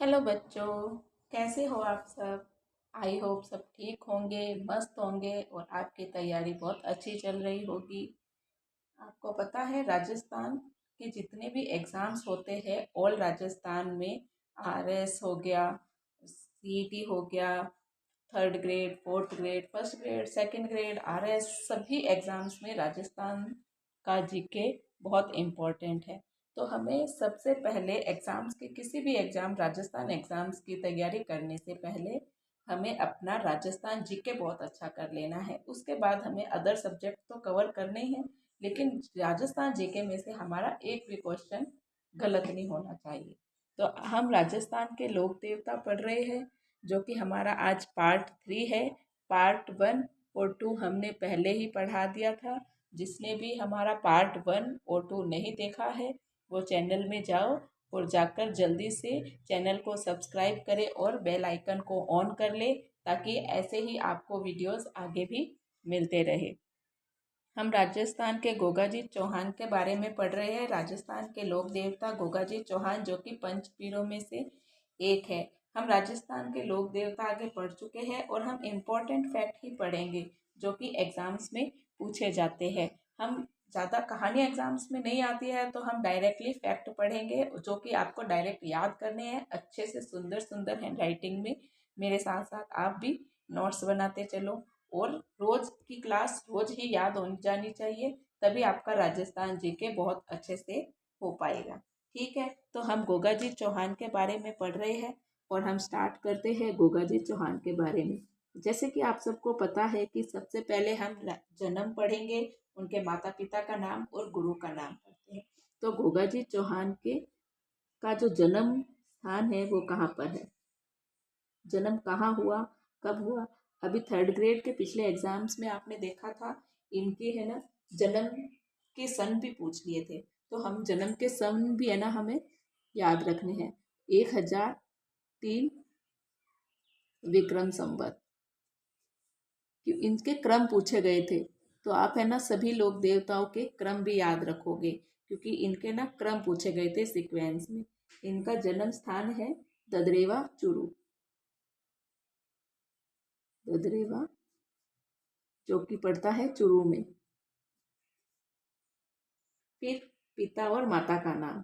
Hello बच्चों, कैसे हो आप सब। आई होप सब ठीक होंगे, मस्त होंगे और आपकी तैयारी बहुत अच्छी चल रही होगी। आपको पता है राजस्थान के जितने भी एग्ज़ाम्स होते हैं ऑल राजस्थान में, आरएस हो गया, सीईटी हो गया, third grade, fourth grade, first grade, second grade, RS, सभी एग्ज़ाम्स में राजस्थान का जीके बहुत इम्पोर्टेंट है। तो हमें सबसे पहले एग्ज़ाम्स के किसी भी एग्ज़ाम राजस्थान एग्ज़ाम्स की तैयारी करने से पहले हमें अपना राजस्थान जीके बहुत अच्छा कर लेना है। उसके बाद हमें अदर सब्जेक्ट तो कवर करने हैं, लेकिन राजस्थान जीके में से हमारा एक भी क्वेश्चन गलत नहीं होना चाहिए। तो हम राजस्थान के लोक देवता पढ़ रहे हैं, जो कि हमारा आज पार्ट 3 है। पार्ट 1 और 2 हमने पहले ही पढ़ा दिया था। जिसने भी हमारा पार्ट 1 और 2 नहीं देखा है वो चैनल में जाओ और जाकर जल्दी से चैनल को सब्सक्राइब करें और बेल आइकन को ऑन कर ले, ताकि ऐसे ही आपको वीडियोस आगे भी मिलते रहे। हम राजस्थान के गोगाजी चौहान के बारे में पढ़ रहे हैं। राजस्थान के लोक देवता गोगाजी चौहान, जो कि पंच पीरों में से एक है। हम राजस्थान के लोक देवता आगे पढ़ चुके हैं और हम इम्पोर्टेंट फैक्ट ही पढ़ेंगे जो कि एग्जाम्स में पूछे जाते हैं। हम ज़्यादा कहानी एग्जाम्स में नहीं आती है तो हम डायरेक्टली फैक्ट पढ़ेंगे, जो कि आपको डायरेक्ट याद करने हैं अच्छे से, सुंदर सुंदर हैंड राइटिंग में। मेरे साथ साथ आप भी नोट्स बनाते चलो और रोज की क्लास रोज ही याद हो जानी चाहिए, तभी आपका राजस्थान जीके बहुत अच्छे से हो पाएगा। ठीक है, तो हम गोगा जी चौहान के बारे में पढ़ रहे हैं और हम स्टार्ट करते हैं गोगा जी चौहान के बारे में। जैसे कि आप सबको पता है कि सबसे पहले हम जन्म पढ़ेंगे, उनके माता पिता का नाम और गुरु का नाम पढ़ते हैं। तो गोगा जी चौहान के का जो जन्म स्थान है वो कहाँ पर है, जन्म कहाँ हुआ, कब हुआ। अभी थर्ड ग्रेड के पिछले एग्जाम्स में आपने देखा था, इनके है ना जन्म के सन भी पूछ लिए थे। तो हम जन्म के सन भी है ना हमें याद रखने हैं। 1003 विक्रम संवत, कि इनके क्रम पूछे गए थे। तो आप है ना सभी लोक देवताओं के क्रम भी याद रखोगे, क्योंकि इनके ना क्रम पूछे गए थे सीक्वेंस में। इनका जन्म स्थान है ददरेवा चूरू, ददरेवा जो कि पड़ता है चूरू में। फिर पिता और माता का नाम।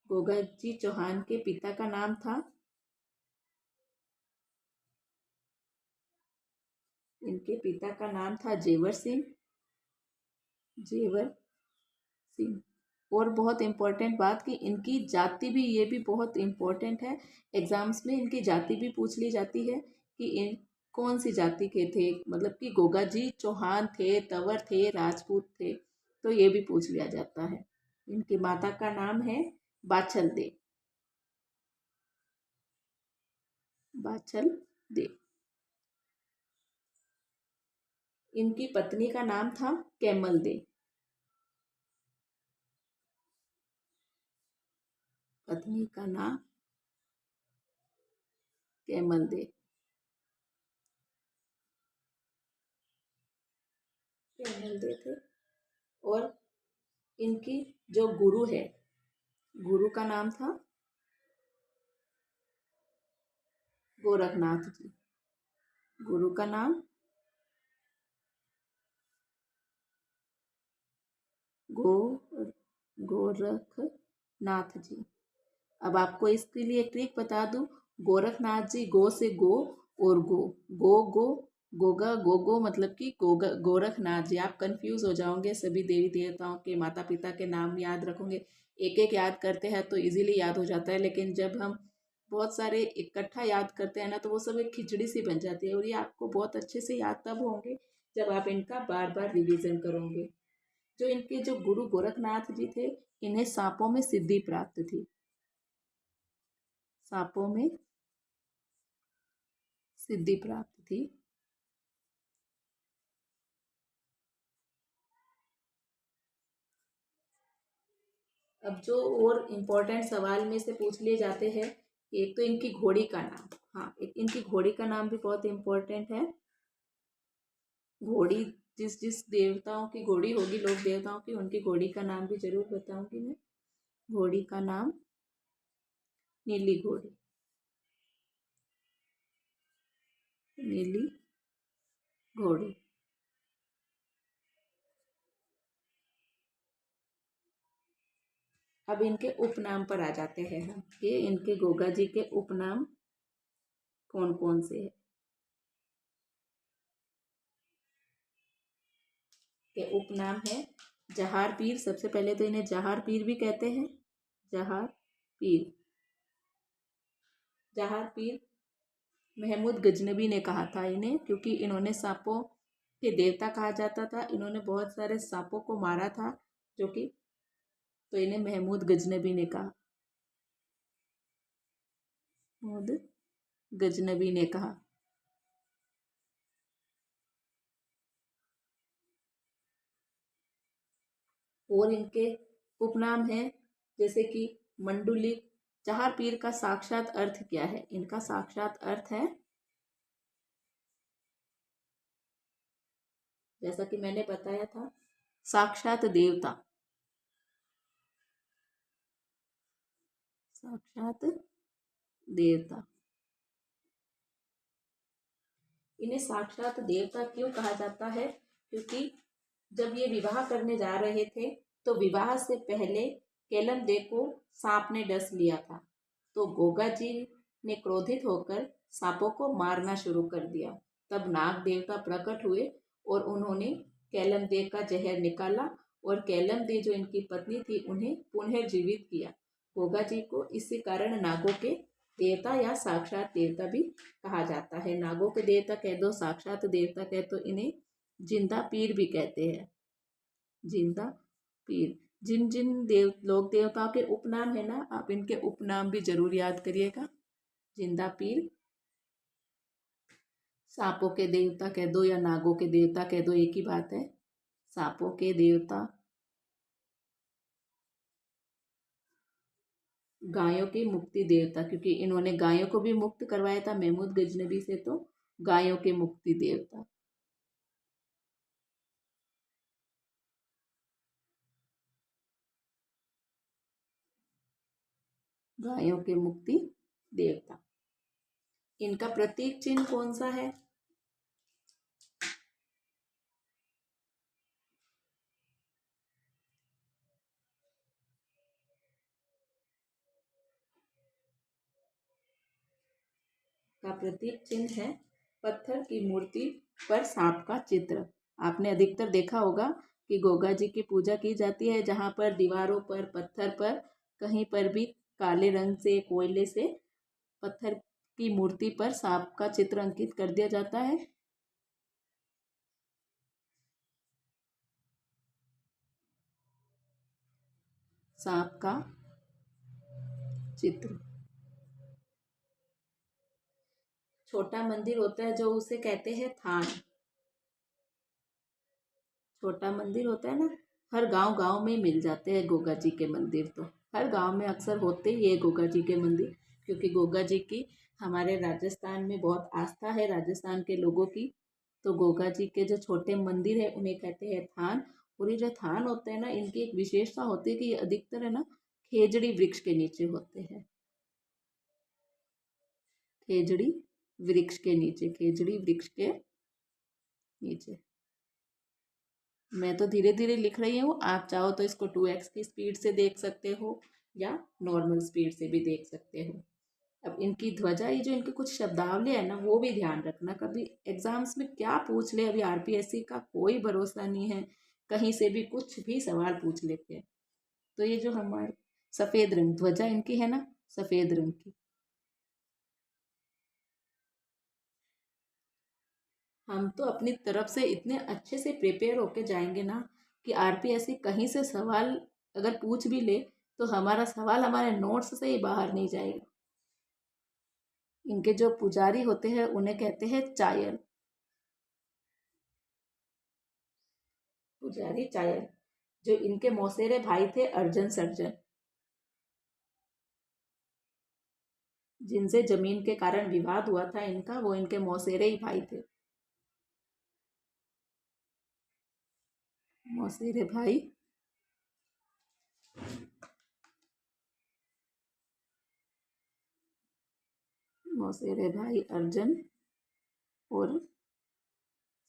गोगा जी चौहान के पिता का नाम था, इनके पिता का नाम था जेवर सिंह, जेवर सिंह। और बहुत इम्पोर्टेंट बात कि इनकी जाति भी, ये भी बहुत इम्पोर्टेंट है, एग्जाम्स में इनकी जाति भी पूछ ली जाती है कि इन कौन सी जाति के थे, मतलब कि गोगा जी चौहान थे, तंवर थे, राजपूत थे, तो ये भी पूछ लिया जाता है। इनकी माता का नाम है बाछल दे, बाछल दे। इनकी पत्नी का नाम था कैमल दे, पत्नी का नाम कैमल दे, कैमल दे थे। और इनकी जो गुरु है, गुरु का नाम था गोरखनाथ जी, गुरु का नाम गो गोरखनाथ जी। अब आपको इसके लिए एक ट्रिक बता दूं, गोरखनाथ जी गो से गो और गो गोगा गोगो, मतलब कि गोगा गोरखनाथ जी। आप कंफ्यूज हो जाओगे, सभी देवी देवताओं के माता पिता के नाम याद रखोगे, एक एक याद करते हैं तो इजीली याद हो जाता है, लेकिन जब हम बहुत सारे इकट्ठा याद करते हैं ना तो वो सब एक खिचड़ी सी बन जाती है, और ये आपको बहुत अच्छे से याद तब होंगे जब आप इनका बार बार रिवीजन करोगे। जो इनके जो गुरु गोरखनाथ जी थे, इन्हें सांपों में सिद्धि प्राप्त थी, सांपों में सिद्धि प्राप्त थी। अब जो और इम्पोर्टेंट सवाल में से पूछ लिए जाते हैं, एक तो इनकी घोड़ी का नाम, हाँ एक इनकी घोड़ी का नाम भी बहुत इम्पोर्टेंट है। घोड़ी, जिस जिस देवताओं की घोड़ी होगी, लोक देवताओं की, उनकी घोड़ी का नाम भी जरूर बताऊंगी मैं। घोड़ी का नाम नीली घोड़ी, नीली घोड़ी। अब इनके उपनाम पर आ जाते हैं हम कि इनके गोगा जी के उपनाम कौन कौन से हैं। के उपनाम है जहार पीर। सबसे पहले तो इन्हें जहार पीर भी कहते हैं। जहार पीर। जहार पीर महमूद गजनबी ने कहा था इन्हें, क्योंकि इन्होंने सांपों के देवता कहा जाता था। इन्होंने बहुत सारे सांपों को मारा था, जो कि तो इन्हें महमूद गजनबी ने कहा। महमूद गजनबी ने कहा। और इनके उपनाम हैं जैसे कि मंडुलिक। जहार पीर का साक्षात अर्थ क्या है? इनका साक्षात अर्थ है, जैसा कि मैंने बताया था, साक्षात देवता। साक्षात देवता। इन्हें साक्षात देवता क्यों कहा जाता है? क्योंकि जब ये विवाह करने जा रहे थे तो विवाह से पहले केलम दे को सांप ने डस लिया था। तो गोगा जी ने क्रोधित होकर सांपों को मारना शुरू कर दिया। तब नाग देवता प्रकट हुए और उन्होंने केलम दे का जहर निकाला और केलम दे जो इनकी पत्नी थी उन्हें पुनर्जीवित किया। गोगा जी को इसी कारण नागों के देवता या साक्षात देवता भी कहा जाता है। नागों के देवता कह दो, साक्षात देवता कह तो इन्हें जिंदा पीर भी कहते हैं। जिंदा पीर। जिन जिन लोक देवताओं के उपनाम है ना, आप इनके उपनाम भी जरूर याद करिएगा। जिंदा पीर, सांपों के देवता कह दो या नागों के देवता कह दो, एक ही बात है। सांपों के देवता। गायों की मुक्ति देवता, क्योंकि इन्होंने गायों को भी मुक्त करवाया था महमूद गजनबी से, तो गायों के मुक्ति देवता। गायों के मुक्ति देवता। इनका प्रतीक चिन्ह कौन सा है? का प्रतीक चिन्ह है पत्थर की मूर्ति पर सांप का चित्र। आपने अधिकतर देखा होगा कि गोगा जी की पूजा की जाती है जहाँ पर दीवारों पर, पत्थर पर, कहीं पर भी काले रंग से, कोयले से पत्थर की मूर्ति पर सांप का चित्र अंकित कर दिया जाता है। सांप का चित्र। छोटा मंदिर होता है जो उसे कहते हैं थान। छोटा मंदिर होता है ना, हर गांव गांव में मिल जाते हैं गोगा जी के मंदिर। तो हर गांव में अक्सर होते ही है गोगा जी के मंदिर, क्योंकि गोगा जी की हमारे राजस्थान में बहुत आस्था है, राजस्थान के लोगों की। तो गोगा जी के जो छोटे मंदिर है उन्हें कहते हैं थान। और ये जो थान होते हैं ना, इनकी एक विशेषता होती है कि ये अधिकतर है ना खेजड़ी वृक्ष के नीचे होते हैं। खेजड़ी वृक्ष के नीचे। खेजड़ी वृक्ष के नीचे। मैं तो धीरे धीरे लिख रही हूँ, आप चाहो तो इसको 2x की स्पीड से देख सकते हो या नॉर्मल स्पीड से भी देख सकते हो। अब इनकी ध्वजा, ये जो इनके कुछ शब्दावली है ना, वो भी ध्यान रखना। कभी एग्जाम्स में क्या पूछ ले, अभी आरपीएससी का कोई भरोसा नहीं है, कहीं से भी कुछ भी सवाल पूछ लेते हैं। तो ये जो हमारे सफ़ेद रंग ध्वजा इनकी है ना, सफ़ेद रंग की। हम तो अपनी तरफ से इतने अच्छे से प्रिपेयर होके जाएंगे ना कि आरपीएससी कहीं से सवाल अगर पूछ भी ले तो हमारा सवाल हमारे नोट्स से ही बाहर नहीं जाएगा। इनके जो पुजारी होते हैं उन्हें कहते हैं चायल। पुजारी चायल। जो इनके मौसेरे भाई थे अर्जन सर्जन, जिनसे जमीन के कारण विवाद हुआ था इनका, वो इनके मौसेरे ही भाई थे। मौसेरे भाई। मौसेरे भाई अर्जन और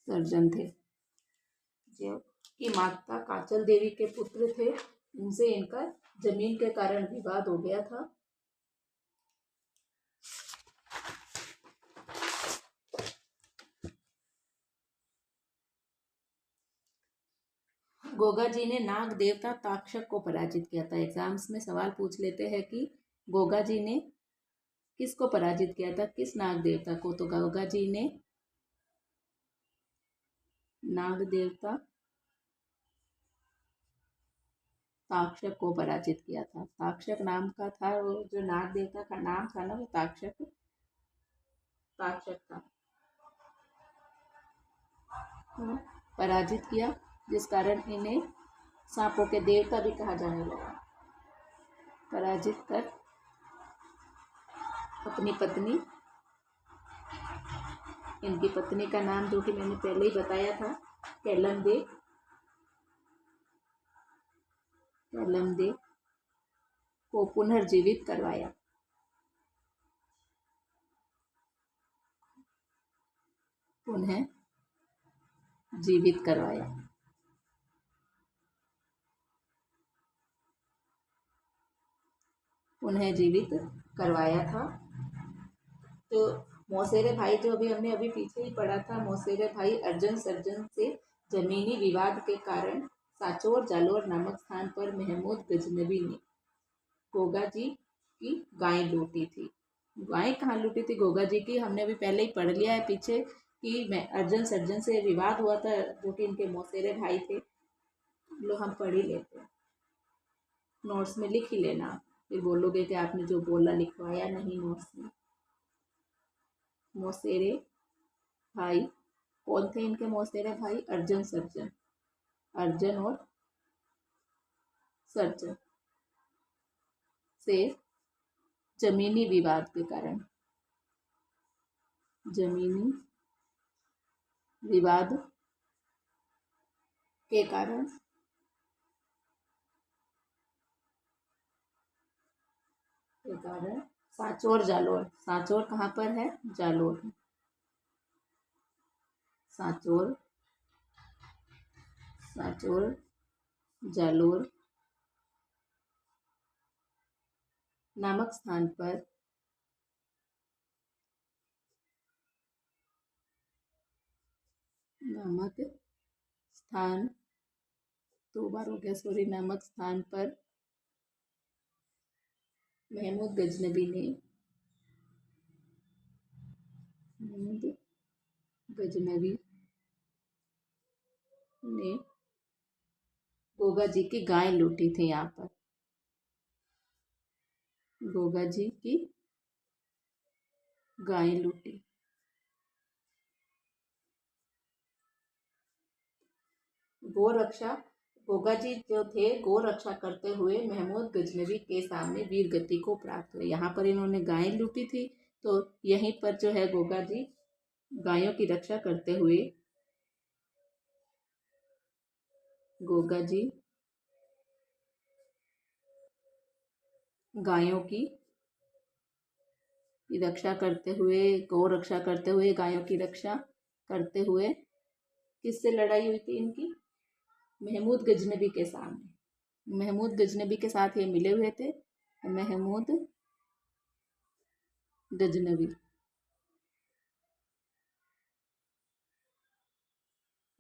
सर्जन थे, जो कि माता काचल देवी के पुत्र थे। इनसे इनका जमीन के कारण विवाद हो गया था। गोगा जी ने नाग देवता ताक्षक को पराजित किया था। एग्जाम्स में सवाल पूछ लेते हैं कि गोगा जी ने किसको पराजित किया था, किस नाग देवता को। तो गोगा जी ने नाग देवता ताक्षक को पराजित किया था। ताक्षक नाम का था वो, जो नाग देवता का नाम था ना, वो ताक्षक ताक्षक था। पराजित किया, जिस कारण इन्हें सांपों के देवता भी कहा जाने लगा। पराजित कर अपनी पत्नी, इनकी पत्नी का नाम जो कि मैंने पहले ही बताया था, कैलमदे को पुनर्जीवित करवाया। पुनः जीवित करवाया। पुनः जीवित करवाया था। तो मौसेरे भाई, जो हमने अभी पीछे ही पढ़ा था, मौसेरे भाई अर्जुन सर्जन से जमीनी विवाद के कारण साचोर जालोर नामक स्थान पर महमूद गजनबी ने गोगा जी की गाय लूटी थी। गाय कहाँ लूटी थी गोगा जी की, हमने अभी पहले ही पढ़ लिया है पीछे कि मैं अर्जुन सर्जन से विवाद हुआ था, जो कि इनके मौसेरे भाई थे। लो हम पढ़ ही लेते हैं, नोट्स में लिख ही लेना, फिर बोलोगे कि आपने जो बोला लिखवाया नहीं नोट्स में। मौसेरे भाई कौन थे इनके मौसेरे भाई? अर्जुन सर्जन, अर्जुन और सर्जन से जमीनी विवाद के कारण, जमीनी विवाद के कारण सांचोर जालोर, सांचोर कहाँ पर है? जालोर। सांचोर जालोर नामक स्थान पर दो बार हो गया, सॉरी, नामक स्थान पर महमूद गजनबी ने गोगा जी की गाय लूटी थी। यहाँ पर गोगा जी की गाय लूटी। गोरक्षा, गोगा जी जो थे गो रक्षा करते हुए महमूद गजनबी के सामने वीर गति को प्राप्त हुए। यहाँ पर इन्होंने गाय लूटी थी, तो यहीं पर जो है गोगा जी गायों की रक्षा करते हुए, गोगा जी गायों की रक्षा करते हुए, गौ रक्षा करते हुए, गायों की रक्षा करते हुए, किससे लड़ाई हुई थी इनकी? महमूद गजनबी के सामने। महमूद गजनबी के साथ ये मिले हुए थे। महमूद गजनबी,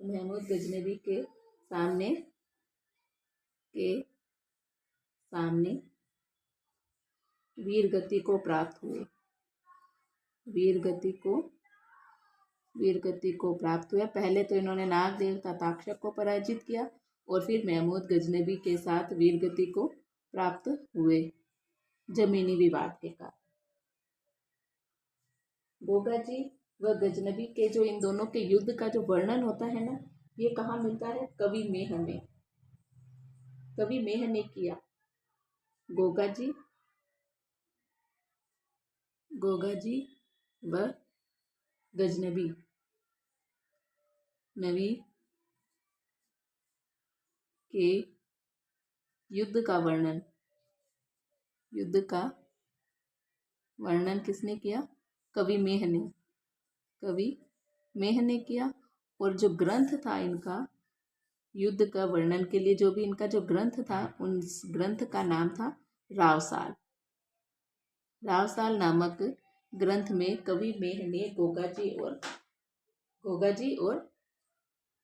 महमूद गजनबी के सामने वीर गति को प्राप्त हुए। वीर गति को प्राप्त हुआ। पहले तो इन्होंने नाग देवता ताक्षक को पराजित किया और फिर महमूद गजनबी के साथ वीर गति को प्राप्त हुए जमीनी विवाद के कारण। गोगा जी व गजनबी के जो इन दोनों के युद्ध का जो वर्णन होता है ना, ये कहाँ मिलता है? कवि मेह में। कवि मेह ने किया। गोगा जी व गजनबी नवी के युद्ध का वर्णन किसने किया? कवि मेह ने। कवि मेह ने किया। और जो ग्रंथ था इनका युद्ध का वर्णन के लिए, जो भी इनका जो ग्रंथ था, उस ग्रंथ का नाम था रावसाल। रावसाल नामक ग्रंथ में कवि मेह ने गोगाजी और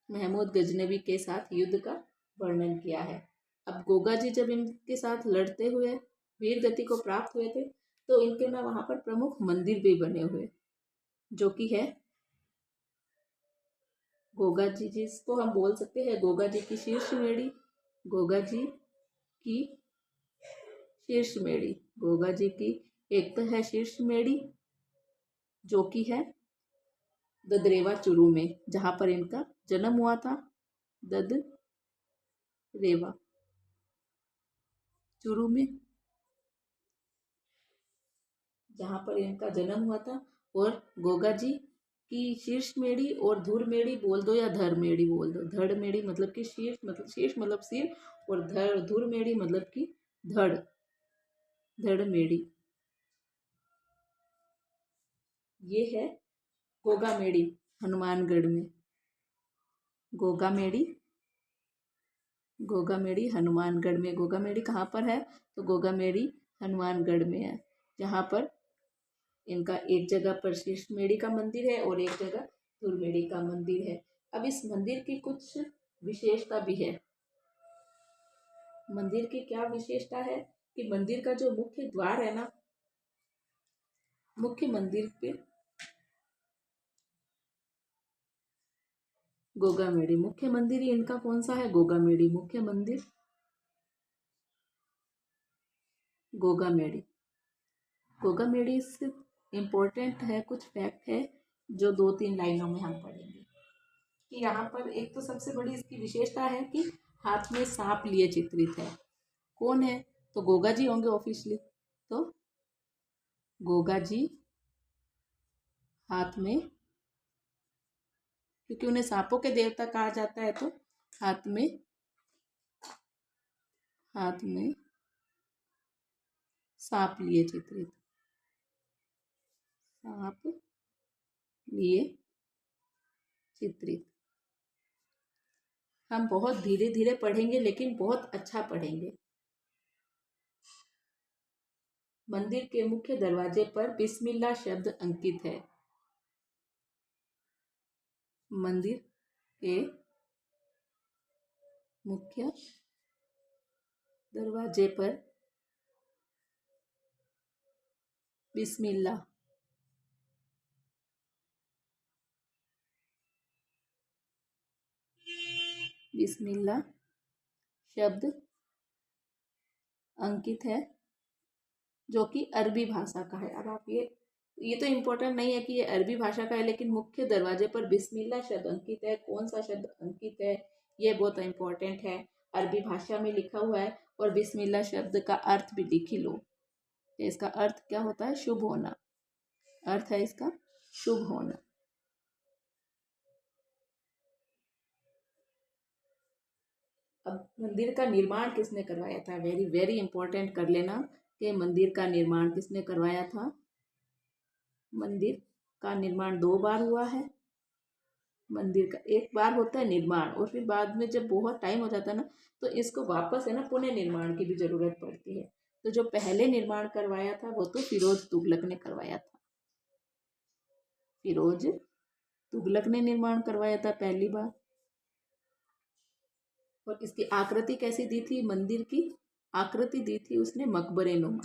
महमूद गजनवी के साथ युद्ध का वर्णन किया है। अब गोगाजी जब इनके साथ लड़ते हुए वीर गति को प्राप्त हुए थे, तो इनके ना वहां पर प्रमुख मंदिर भी बने हुए, जो कि है गोगा जी, जिसको हम बोल सकते हैं गोगा जी की शीर्षमेढ़ी। गोगा जी की शीर्षमेढ़ी, गोगा जी की एक तो है शीर्षमेढ़ी, जो कि है ददरेवा चुरू में, जहां पर इनका जन्म हुआ था। ददरेवा चुरू में, जहां पर इनका जन्म हुआ था। और गोगा जी की शीर्षमेढ़ी और धुरमेढ़ी बोल दो या धरमेढ़ी बोल दो। धड़मेढ़ी मतलब कि शीर्ष मतलब सिर, और धुरमेढ़ी मतलब कि धड़, धड़मेढ़ी। ये है गोगामेढ़ी हनुमानगढ़ में। गोगामेढ़ी हनुमानगढ़ में। गोगामेढ़ी कहाँ पर है? तो गोगामेढ़ी हनुमानगढ़ में है, जहाँ पर इनका एक जगह पर शीर्षमेढ़ी का मंदिर है और एक जगह धुरमेढ़ी का मंदिर है। अब इस मंदिर की कुछ विशेषता भी है। मंदिर की क्या विशेषता है कि मंदिर का जो मुख्य द्वार है ना, मुख्य मंदिर पे गोगामेढ़ी मुख्य मंदिर ही इनका कौन सा है? गोगामेढ़ी मुख्य मंदिर, गोगामेढ़ी। गोगामेढ़ी से इम्पोर्टेंट है, कुछ फैक्ट है जो 2-3 लाइनों में हम पढ़ेंगे। कि यहाँ पर एक तो सबसे बड़ी इसकी विशेषता है कि हाथ में सांप लिए चित्रित है। कौन है? तो गोगा जी होंगे ऑब्वियसली। तो गोगा जी हाथ में, क्योंकि उन्हें सांपों के देवता कहा जाता है, तो हाथ में सांप लिए चित्रित, सांप लिए चित्रित। हम बहुत धीरे धीरे पढ़ेंगे, लेकिन बहुत अच्छा पढ़ेंगे। मंदिर के मुख्य दरवाजे पर बिस्मिल्लाह शब्द अंकित है। मंदिर के मुख्य दरवाजे पर बिस्मिल्लाह शब्द अंकित है, जो कि अरबी भाषा का है। अब आप ये तो इम्पोर्टेंट नहीं है कि ये अरबी भाषा का है, लेकिन मुख्य दरवाजे पर बिस्मिल्लाह शब्द अंकित है। कौन सा शब्द अंकित है, ये बहुत इम्पोर्टेंट है। अरबी भाषा में लिखा हुआ है, और बिस्मिल्लाह शब्द का अर्थ भी लिख ही लो। इसका अर्थ क्या होता है? शुभ होना। अर्थ है इसका शुभ होना। अब मंदिर का निर्माण किसने करवाया था? वेरी वेरी इंपॉर्टेंट कर लेना कि मंदिर का निर्माण किसने करवाया था। मंदिर का निर्माण 2 बार हुआ है। मंदिर का एक बार होता है निर्माण, और फिर बाद में जब बहुत टाइम हो जाता है ना, तो इसको वापस है ना पुनः निर्माण की भी जरूरत पड़ती है। तो जो पहले निर्माण करवाया था वो तो फिरोज तुगलक ने करवाया था। फिरोज तुगलक ने निर्माण करवाया था पहली बार। और इसकी आकृति कैसी दी थी? मंदिर की आकृति दी थी उसने मकबरे नुमा,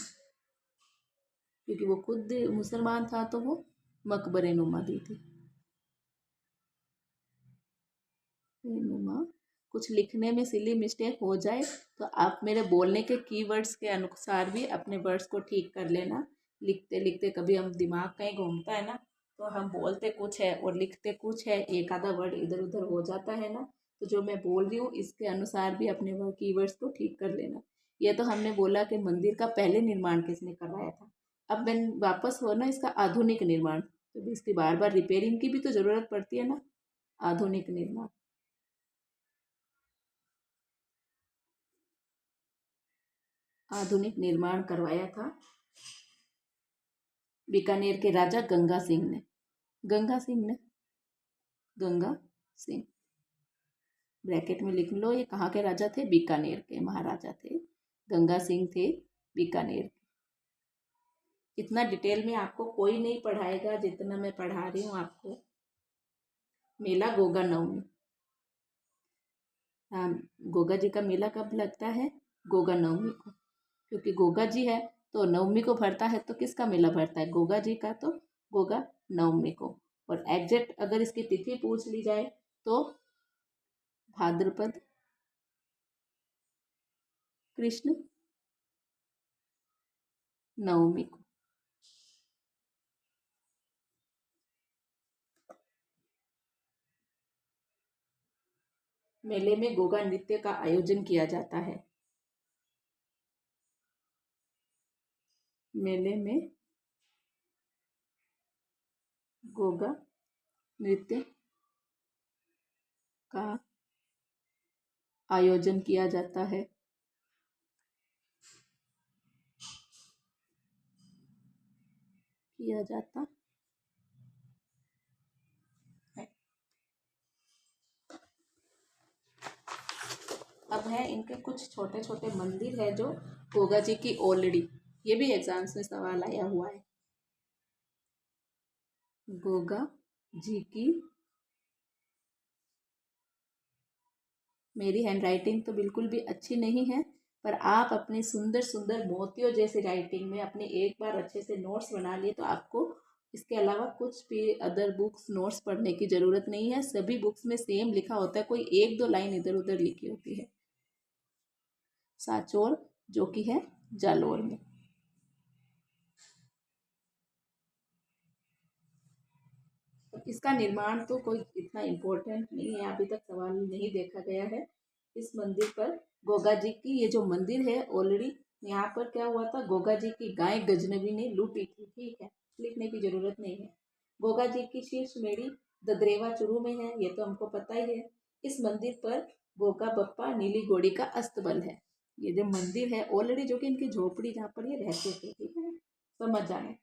क्योंकि वो खुद मुसलमान था, तो वो मकबरे नुमा दी थी। नुमा। कुछ लिखने में सिली मिस्टेक हो जाए तो आप मेरे बोलने के कीवर्ड्स के अनुसार भी अपने वर्ड्स को ठीक कर लेना। लिखते लिखते कभी हम दिमाग कहीं घूमता है ना, तो हम बोलते कुछ है और लिखते कुछ है, एक आधा वर्ड इधर उधर हो जाता है ना। तो जो मैं बोल रही हूँ इसके अनुसार भी अपने वो कीवर्ड्स को ठीक कर लेना। ये तो हमने बोला कि मंदिर का पहले निर्माण किसने करवाया था। अब मैं वापस हो ना इसका आधुनिक निर्माण, तो इसकी बार बार रिपेयरिंग की भी तो ज़रूरत पड़ती है ना। आधुनिक निर्माण, आधुनिक निर्माण करवाया था बीकानेर के राजा गंगा सिंह ने। गंगा सिंह ने गंगा सिंह। ब्रैकेट में लिख लो, ये कहाँ के राजा थे? बीकानेर के महाराजा थे, गंगा सिंह थे बीकानेर के। इतना डिटेल में आपको कोई नहीं पढ़ाएगा जितना मैं पढ़ा रही हूँ आपको। मेला गोगा नवमी। हाँ, गोगा जी का मेला कब लगता है? गोगा नवमी को, क्योंकि गोगा जी है तो नवमी को भरता है, तो किसका मेला भरता है? गोगा जी का, तो गोगा नवमी को। और एग्जैक्ट अगर इसकी तिथि पूछ ली जाए तो भाद्रपद कृष्ण नवमी को। मेले में गोगा नृत्य का आयोजन किया जाता है। मेले में गोगा नृत्य का आयोजन किया जाता है। किया जाता है। अब है इनके कुछ छोटे छोटे मंदिर है जो गोगा जी की ऑलरेडी, ये भी एग्जाम्स में सवाल आया हुआ है। गोगा जी की, मेरी हैंड राइटिंग तो बिल्कुल भी अच्छी नहीं है, पर आप अपनी सुंदर सुंदर मोतियों जैसी राइटिंग में अपने एक बार अच्छे से नोट्स बना लिए तो आपको इसके अलावा कुछ भी अदर बुक्स नोट्स पढ़ने की ज़रूरत नहीं है। सभी बुक्स में सेम लिखा होता है, कोई एक दो लाइन इधर उधर लिखी होती है। साचौर जो कि है जालोर में। इसका निर्माण तो कोई इतना इम्पोर्टेंट नहीं है, अभी तक सवाल नहीं देखा गया है। इस मंदिर पर गोगा जी की, ये जो मंदिर है ऑलरेडी, यहाँ पर क्या हुआ था, गोगा जी की गाय गजनवी ने लूटी थी। ठीक है, लिखने की जरूरत नहीं है। गोगा जी की शीर्ष मेड़ी ददरेवा चुरू में है, ये तो हमको पता ही है। इस मंदिर पर गोगा बप्पा नीली घोड़ी का अस्तबल है। ये जो मंदिर है ऑलरेडी, जो कि इनकी झोपड़ी जहाँ पर ये रहते थे, ठीक है, समझ जाए।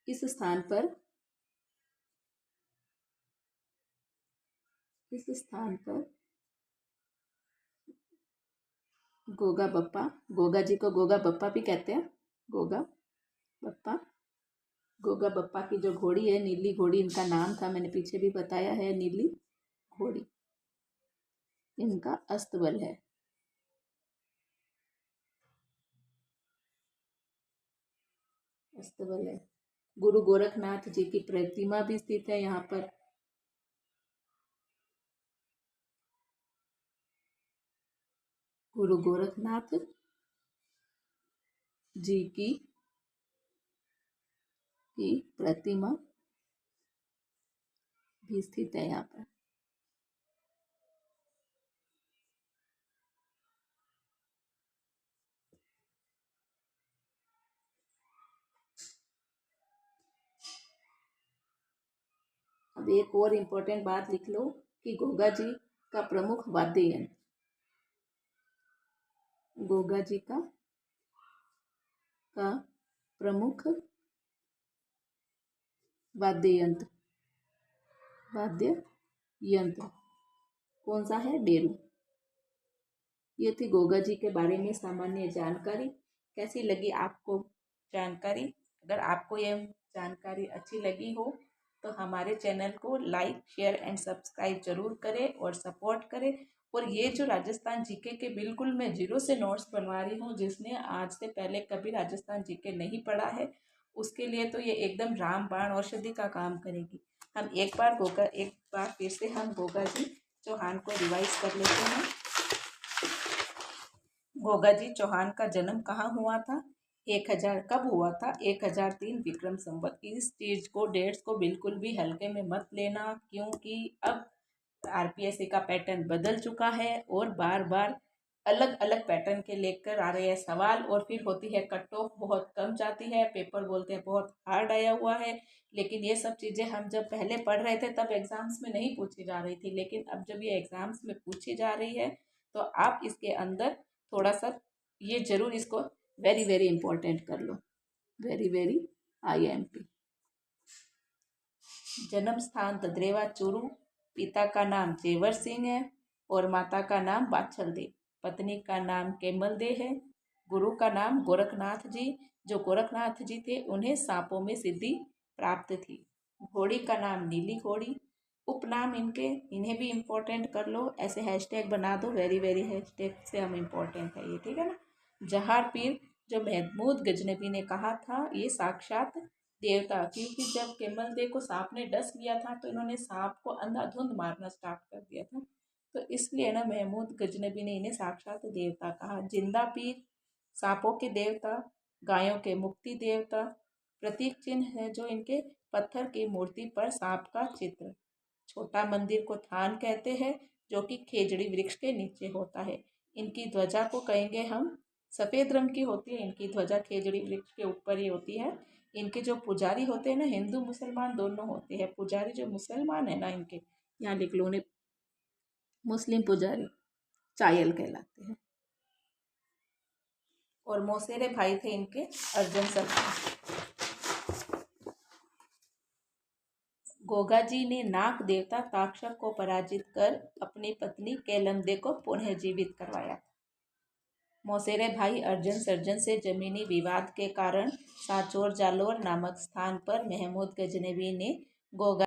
इस स्थान पर, इस स्थान पर गोगा बप्पा, गोगा जी को गोगा बप्पा भी कहते हैं, गोगा बप्पा। गोगा बप्पा की जो घोड़ी है नीली घोड़ी, इनका नाम था, मैंने पीछे भी बताया है, नीली घोड़ी इनका अस्तबल है। अस्तबल है। गुरु गोरखनाथ जी की प्रतिमा भी स्थित है यहाँ पर। गुरु गोरखनाथ जी की प्रतिमा भी स्थित है यहाँ पर। अब एक और इम्पोर्टेंट बात लिख लो कि गोगा जी का प्रमुख वाद्य यंत्र, गोगा जी का प्रमुख वाद्य यंत्र, वाद्य यंत्र कौन सा है? डेरू। ये थी गोगा जी के बारे में सामान्य जानकारी। कैसी लगी आपको जानकारी? अगर आपको ये जानकारी अच्छी लगी हो तो हमारे चैनल को लाइक शेयर एंड सब्सक्राइब जरूर करें और सपोर्ट करें। और ये जो राजस्थान जीके के बिल्कुल मैं जीरो से नोट्स बनवा रही हूँ, जिसने आज से पहले कभी राजस्थान जीके नहीं पढ़ा है, उसके लिए तो ये एकदम रामबाण औषधि का काम करेगी। हम एक बार फिर से हम गोगा जी चौहान को रिवाइज कर लेते हैं। गोगा जी चौहान का जन्म कहाँ हुआ था? 1000 कब हुआ था? 1003 विक्रम संवत। इस चीज को, डेट्स को बिल्कुल भी हल्के में मत लेना, क्योंकि अब आरपीएससी का पैटर्न बदल चुका है और बार बार अलग अलग पैटर्न के लेकर आ रहे हैं सवाल, और फिर होती है कट ऑफ बहुत कम जाती है, पेपर बोलते हैं बहुत हार्ड आया हुआ है। लेकिन ये सब चीज़ें हम जब पहले पढ़ रहे थे तब एग्जाम्स में नहीं पूछी जा रही थी, लेकिन अब जब ये एग्जाम्स में पूछी जा रही है तो आप इसके अंदर थोड़ा सा ये जरूर इसको वेरी वेरी इंपॉर्टेंट कर लो। Very very IMP। जन्म स्थान ददरेवा चूरू। पिता का नाम जेवर सिंह है और माता का नाम बाछल देव। पत्नी का नाम केमल दे है। गुरु का नाम गोरखनाथ जी। जो गोरखनाथ जी थे उन्हें सांपों में सिद्धि प्राप्त थी। घोड़ी का नाम नीली घोड़ी। उपनाम इनके, इन्हें भी इम्पोर्टेंट कर लो, ऐसे हैशटैग बना दो, वेरी वेरी हैशटैग से हम इम्पोर्टेंट है ये, ठीक है ना। जहार पीर, जो महमूद गजनबी ने कहा था ये साक्षात देवता, क्योंकि जब केमल देव को सांप ने डस लिया था तो इन्होंने सांप को अंधाधुंध मारना स्टार्ट कर दिया था, तो इसलिए ना महमूद गजनबी ने इन्हें साक्षात देवता कहा। जिंदा पीर, सांपों के देवता, गायों के मुक्ति देवता। प्रतीक चिन्ह है जो इनके पत्थर की मूर्ति पर सांप का चित्र। छोटा मंदिर को थान कहते हैं, जो कि खेजड़ी वृक्ष के नीचे होता है। इनकी ध्वजा को कहेंगे हम, सफ़ेद रंग की होती है इनकी ध्वजा, खेजड़ी वृक्ष के ऊपर ही होती है। इनके जो पुजारी होते हैं ना, हिंदू मुसलमान दोनों होते हैं। पुजारी जो मुसलमान है ना, इनके यहाँ लिख लो, उन्हें मुस्लिम पुजारी चायल कहलाते हैं। और मौसेरे भाई थे इनके अर्जुन सरकार। गोगा जी ने नाग देवता ताक्षक को पराजित कर अपनी पत्नी कैलमदे को पुनः जीवित करवाया था। मौसेरे भाई अर्जुन सर्जन से जमीनी विवाद के कारण सांचौर जालोर नामक स्थान पर महमूद गजनबी ने गोगा